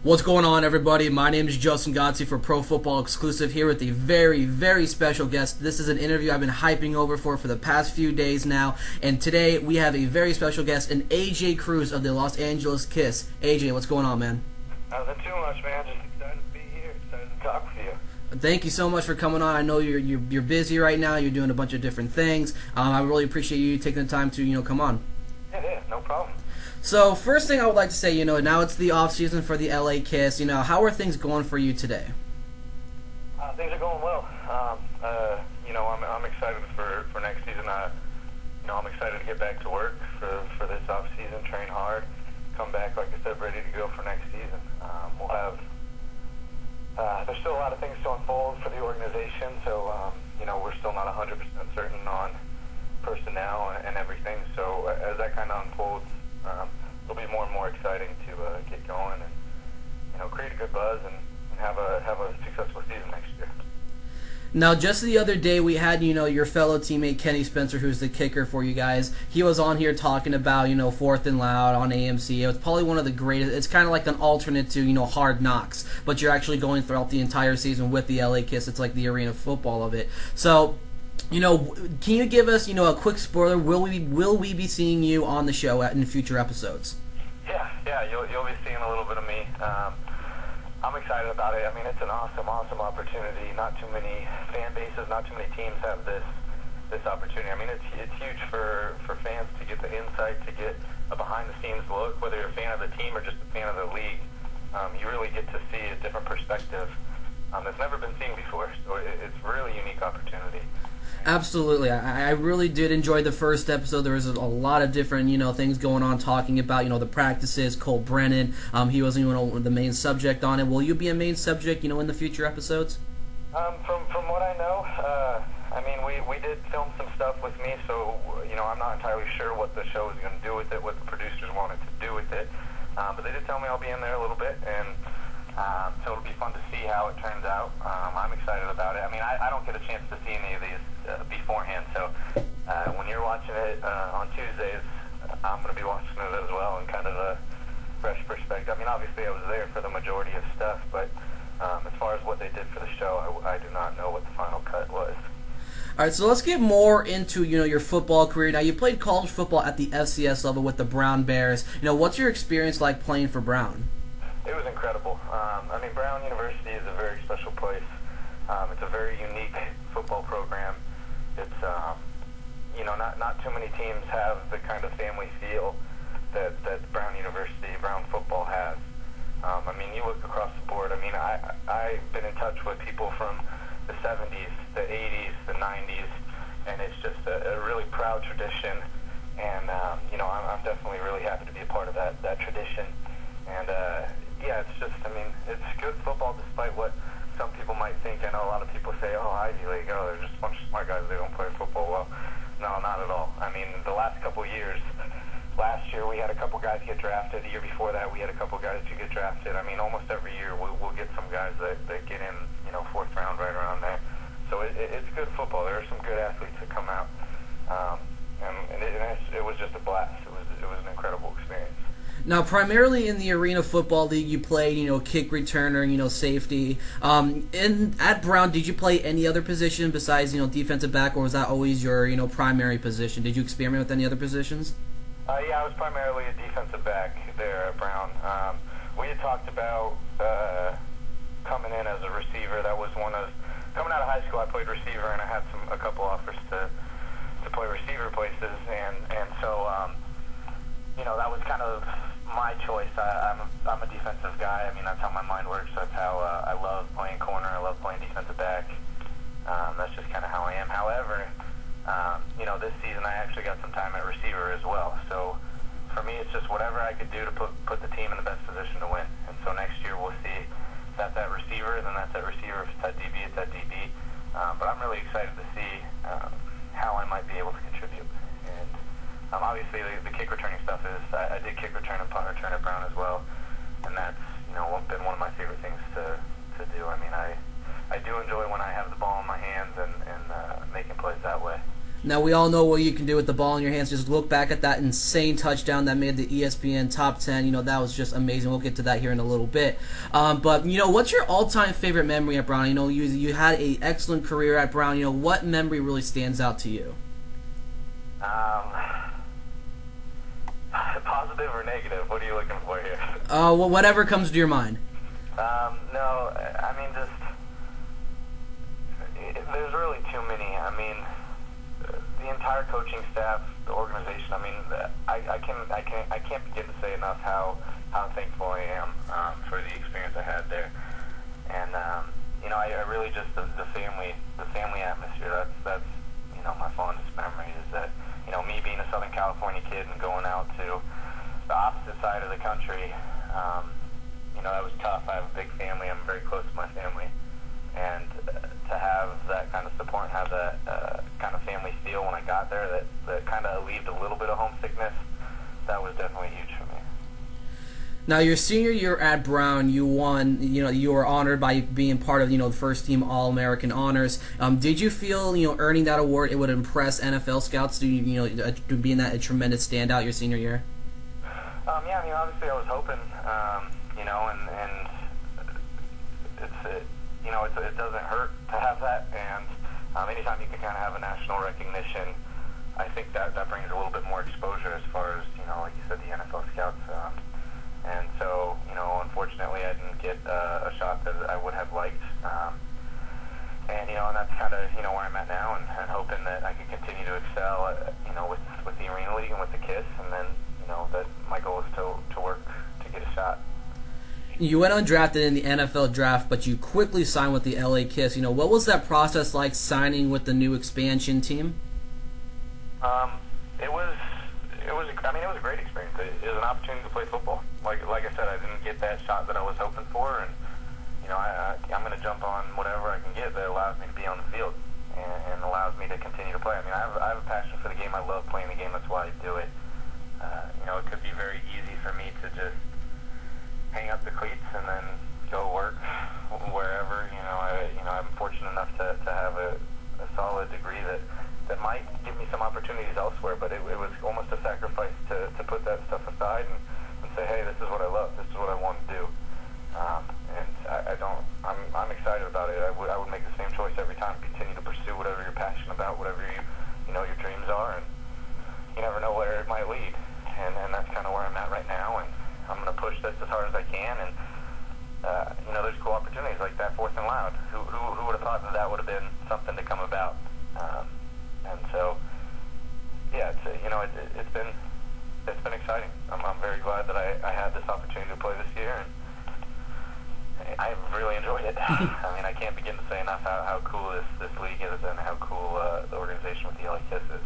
What's going on, everybody? My name is Justin Godsey for Pro Football Exclusive here with a very, very special guest. This is an interview I've been hyping over for the past few days now, and today we have a very special guest, an Cruz of the Los Angeles Kiss. AJ, what's going on, man? Nothing too much, man. Just excited to be here. Excited to talk with you. Thank you so much for coming on. I know you're busy right now. You're doing a bunch of different things. I really appreciate you taking the time to come on. Yeah, no problem. So first thing I would like to say, now it's the off season for the LA Kiss. How are things going for you today? Things are going well. I'm excited for next season. I'm excited to get back to work for this off season, train hard, come back, like I said, ready to go for next season. We'll have there's still a lot of things to unfold for the organization, so we're still not 100% certain on personnel and everything. So as that kind of unfolds, it'll be more and more exciting to get going and create a good buzz and have a successful season next year. Now, just the other day, we had, your fellow teammate Kenny Spencer, who's the kicker for you guys. He was on here talking about, Fourth and Loud on AMC. It was probably one of the greatest. It's kind of like an alternate to, Hard Knocks, but you're actually going throughout the entire season with the LA Kiss. It's like the arena football of it. So, can you give us, a quick spoiler? Will we be seeing you on the show in future episodes? Yeah, you'll be seeing a little bit of me. I'm excited about it. I mean, it's an awesome opportunity. Not too many fan bases, not too many teams have this opportunity. I mean, it's huge for fans to get the insight, to get a behind-the-scenes look, whether you're a fan of the team or just a fan of the league. You really get to see a different perspective that's never been seen before. So it's a really unique opportunity. Absolutely. I really did enjoy the first episode. There was a lot of different, things going on, talking about, the practices. Cole Brennan, he wasn't even the main subject on it. Will you be a main subject, in the future episodes? From what I know, we did film some stuff with me, so, I'm not entirely sure what the show is going to do with it, what the producers wanted to do with it. But they did tell me I'll be in there a little bit, and so it'll be fun to see how it turns out. I'm excited about it. I mean, I don't get a chance to see any of these beforehand, so when you're watching it on Tuesdays, I'm going to be watching it as well in kind of a fresh perspective. I mean, obviously I was there for the majority of stuff, but as far as what they did for the show, I do not know what the final cut was. All right, so let's get more into your football career. Now, you played college football at the FCS level with the Brown Bears. What's your experience like playing for Brown? It was incredible. Brown University is a very special place. It's a very unique football program. It's not too many teams have the kind of family feel that Brown University, Brown football has. You look across the board. I've been in touch with people from the 70s, the 80s, the 90s, and it's just a really proud tradition. And I'm definitely really happy to be a part of that tradition. And it's just, it's good football despite what some people might think. I know a lot of people say, oh, Ivy League, they're just a bunch of smart guys, they don't play football well. No, not at all. The last couple years, last year we had a couple guys get drafted. The year before that we had a couple guys who get drafted. Almost every year we'll get some guys that get in, fourth round, right around there. So it's good football. There are some good athletes that come out. It was just a blast. It was an incredible experience. Now, primarily in the Arena Football League, you played, kick returner, safety. At Brown, did you play any other position besides, defensive back, or was that always your, primary position? Did you experiment with any other positions? I was primarily a defensive back there at Brown. We had talked about coming in as a receiver. That was coming out of high school, I played receiver, and I had a couple offers to play receiver places, and so, that was kind of my choice. I'm a defensive guy. That's how my mind works. That's how I love playing corner. I love playing defensive back. That's just kind of how I am. However, this season I actually got some time at receiver as well. So for me, it's just whatever I could do to put the team in the best position to win. And so next year we'll see if that's at receiver, then that's at receiver. If it's at DB, it's at DB. But I'm really excited to see how I might be able to contribute. And obviously, the kick returning stuff is, I did kick return and punt return at Brown as well, and that's been one of my favorite things to do. I do enjoy when I have the ball in my hands and making plays that way. Now, we all know what you can do with the ball in your hands. Just look back at that insane touchdown that made the ESPN top 10. That was just amazing. We'll get to that here in a little bit. But, what's your all-time favorite memory at Brown? You had an excellent career at Brown. What memory really stands out to you? Positive or negative? What are you looking for here? Well, whatever comes to your mind. No, I mean, there's really too many. I mean, the entire coaching staff, the organization. I mean, I can't begin to say enough how thankful I am for the experience I had there, and I really just the family atmosphere. That's my fondest memory is that me being a Southern California kid and going out to the opposite side of the country. That was tough. I have a big family. I'm very close to my family. And to have that kind of support and have that kind of family feel when I got there that kind of alleviated a little bit of homesickness, that was definitely huge for me. Now, your senior year at Brown, you won. You were honored by being part of the first team All-American honors. Did you feel earning that award it would impress NFL scouts to being that a tremendous standout your senior year? Yeah, I mean, obviously I was hoping, and it doesn't hurt to have that, and anytime you can kind of have a national recognition, I think that brings a little bit more exposure as far as, like you said, the NFL scouts, and so, unfortunately I didn't get a shot that I would have liked, and that's kind of, where I'm at now, and hoping that I can continue to excel, with the Arena League and with the KISS, and then, that my goal is to work to get a shot. You went undrafted in the NFL draft, but you quickly signed with the LA KISS. What was that process like signing with the new expansion team? It was a great experience. It was an opportunity to play football. Like I said, I didn't get that shot that I was hoping for, and I'm going to jump on whatever I can get that allows me to be on the field and allows me to continue to play. I mean, I have a passion for the game. I love playing the game. That's why I do it. It could be very easy for me to just hang up the cleats and then go work wherever. I'm fortunate enough to have a solid degree that might give me some opportunities elsewhere, but it was almost a sacrifice to put that stuff aside and say, hey, this is what I love. This is what I want to do. I'm excited about it. I would make the same choice every time. Continue to pursue whatever you're passionate about, whatever your dreams are, and you never know where it might lead. And that's kind of where I'm at right now, and I'm going to push this as hard as I can, and there's cool opportunities like that 4th and Loud. Who would have thought that would have been something to come about? And so, yeah, it's been exciting. I'm very glad that I had this opportunity to play this year, and I've really enjoyed it. I mean, I can't begin to say enough how cool this league is and how cool the organization with the LA KISS is.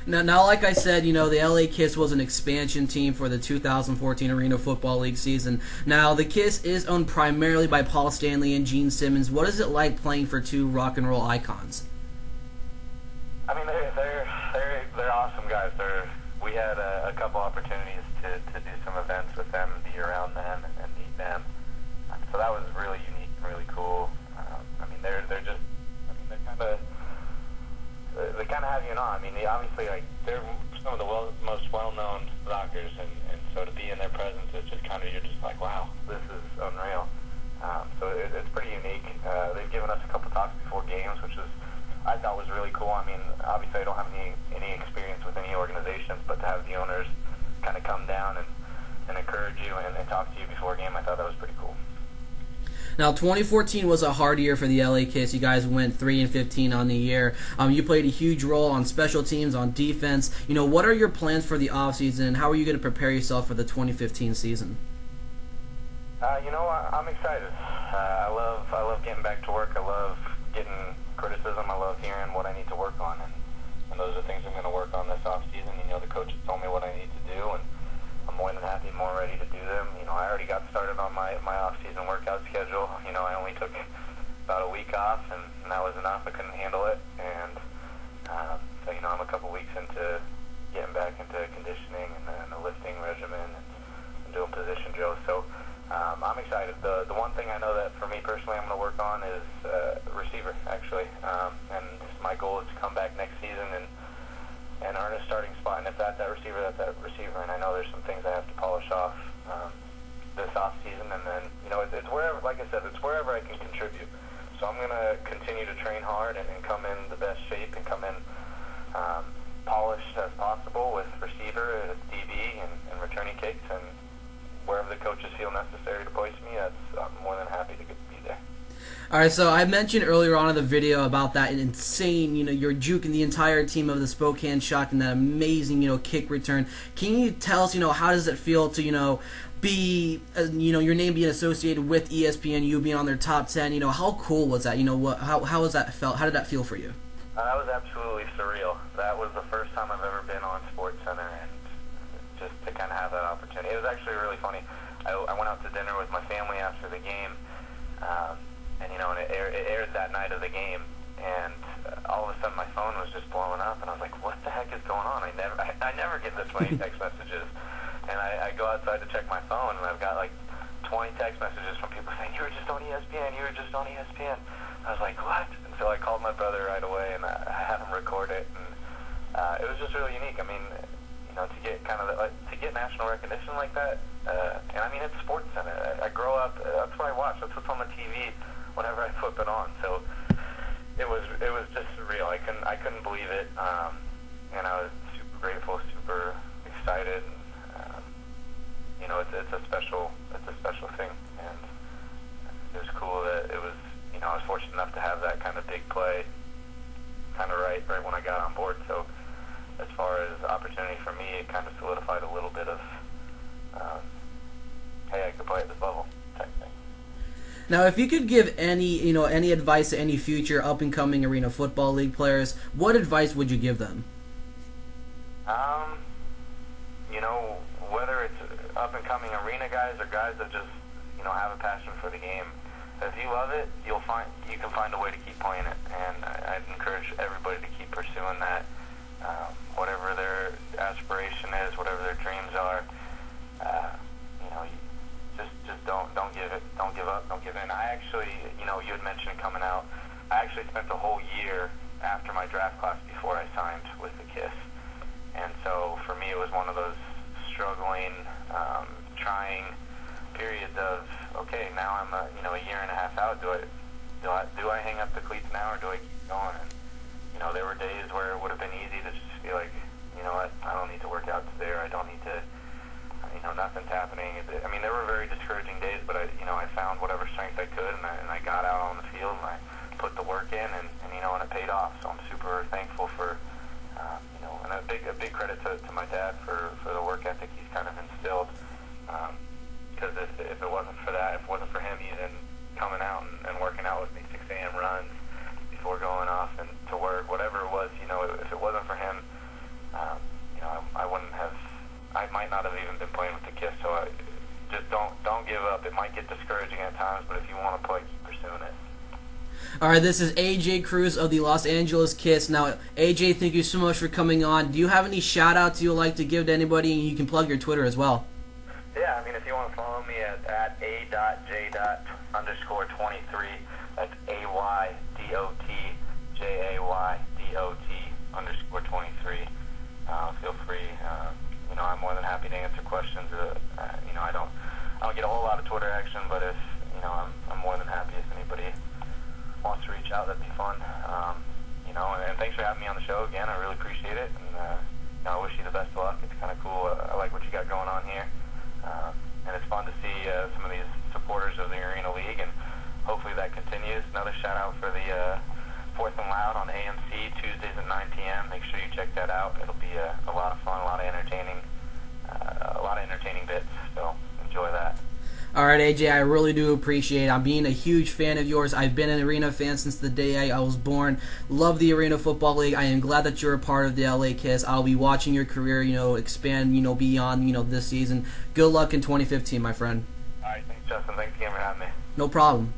Now, like I said, the LA KISS was an expansion team for the 2014 Arena Football League season. Now, the KISS is owned primarily by Paul Stanley and Gene Simmons. What is it like playing for two rock and roll icons? I mean, they're awesome guys. We had a couple opportunities to do some events with them, be around them, and meet them. So that was really unique and really cool. I mean, they're kind of have you on. I mean, obviously, they're some of the most well-known rockers, and so to be in their presence is just kind of, you're just like, wow, this is unreal. So it's pretty unique. They've given us a couple talks before games, which I thought was really cool. I mean, obviously, I don't have any experience with any organizations, but to have the owners kind of come down and encourage you and talk to you before a game, I thought that was pretty cool. Now, 2014 was a hard year for the LA KISS. You guys went 3-15 on the year. You played a huge role on special teams, on defense. What are your plans for the offseason, and how are you going to prepare yourself for the 2015 season? I'm excited. I love getting back to work. I love getting criticism. I love hearing what I need to work on, and those are things I'm going to work on this offseason. The coaches told me what I need to do, and I'm more than happy, more ready to do them. I already got started on my off-season workout schedule. I only took about a week off, and that was enough. I couldn't handle it, and so I'm a couple weeks into getting back into conditioning and the lifting regimen and doing position drills. So I'm excited. The one thing I know that for me personally I'm going to work on is receiver, actually, and my goal is to come back next season and and earn a starting spot. And if that's that receiver, that's that receiver. And I know there's some things I have to polish off this off season, and then it's wherever. Like I said, it's wherever I can contribute. So I'm gonna continue to train hard and come in the best shape and come in polished as possible with receiver, DB, and returning kicks, and wherever the coaches feel necessary to place me, I'm more than happy to be there. All right, so I mentioned earlier on in the video about that insane, you're juking the entire team of the Spokane Shock and that amazing, kick return. Can you tell us, how does it feel to, be, your name being associated with ESPN, you being on their top 10? How cool was that? How was that felt? How did that feel for you? That was absolutely surreal. That was the first time I've ever been on SportsCenter, and just to kind of have that opportunity. It was actually really funny. I went out to dinner with my family after the game, and it aired that night of the game, and all of a sudden my phone was just blowing up, and I was like, what the heck is going on? I never get this many text messages, and I go outside to check my phone, and I've got like 20 text messages from people saying, you were just on ESPN, you were just on ESPN. I was like, what? And so I called my brother right away, and I had him record it, and it was just really unique. I mean, to get to get national recognition like that, and I mean, it's SportsCenter. I grow up, that's what I watch. That's what's on the TV whenever I flip it on. So it was just surreal. I couldn't believe it, and I was super grateful, super excited. It's a special thing, and it was cool that it was. I was fortunate enough to have that kind of big play, kind of right when I got on board. So as far as opportunity for me, it kind of solidified a little bit of, hey, I could play at this level type thing. Now, if you could give any advice to any future up-and-coming Arena Football League players, what advice would you give them? Whether it's up-and-coming arena guys or guys that just, have a passion for the game, if you love it, you can find a way to keep playing it, and I'd encourage everybody to keep pursuing that. Whatever their aspiration is, whatever their dreams are, just don't give up, don't give in. I actually, you had mentioned coming out. I actually spent the whole year after my draft class before I signed with the KISS, and so for me it was one of those struggling, trying periods of, okay, now I'm a year and a half out. Do I hang up the cleats now, or do I keep going? And there were days where it would have been easy to just feel like, what, I don't need to work out today, or I don't need to, nothing's happening. I mean, there were very discouraging days, but I found whatever strength I could, and I got out on the field, and I put the work in, and it paid off. So I'm super thankful for, and a big credit to my dad for the work ethic he's kind of instilled. Because if it wasn't for that, if it wasn't for him even coming out and working out with me, 6 a.m. runs before going off and to work, whatever it was, if it wasn't for him, I wouldn't have, I might not have even been playing with the KISS. So just don't give up. It might get discouraging at times, but if you want to play, keep pursuing it. All right, this is AJ Cruz of the Los Angeles KISS. Now, AJ, thank you so much for coming on. Do you have any shout-outs you would like to give to anybody? And you can plug your Twitter as well. Yeah, I mean, if you want to follow me at a.j._23, that's AYDOTJAYDOT_23. Feel free. I'm more than happy to answer questions. I don't get a whole lot of Twitter action, but if I'm more than happy if anybody wants to reach out. That'd be fun. And thanks for having me on the show again. I really appreciate it, and I wish you the best of luck. It's kind of cool. I like what you got going on here. And it's fun to see some of these supporters of the Arena League, and hopefully that continues. Another shout out for the Fourth and Loud on AMC Tuesdays at 9 p.m. Make sure you check that out. It'll be a lot of fun, a lot of entertaining bits. So enjoy that. All right, AJ, I really do appreciate it. I'm being a huge fan of yours. I've been an Arena fan since the day I was born. Love the Arena Football League. I am glad that you're a part of the LA KISS. I'll be watching your career, expand, beyond, this season. Good luck in 2015, my friend. All right, thanks, Justin. Thanks again for having me. No problem.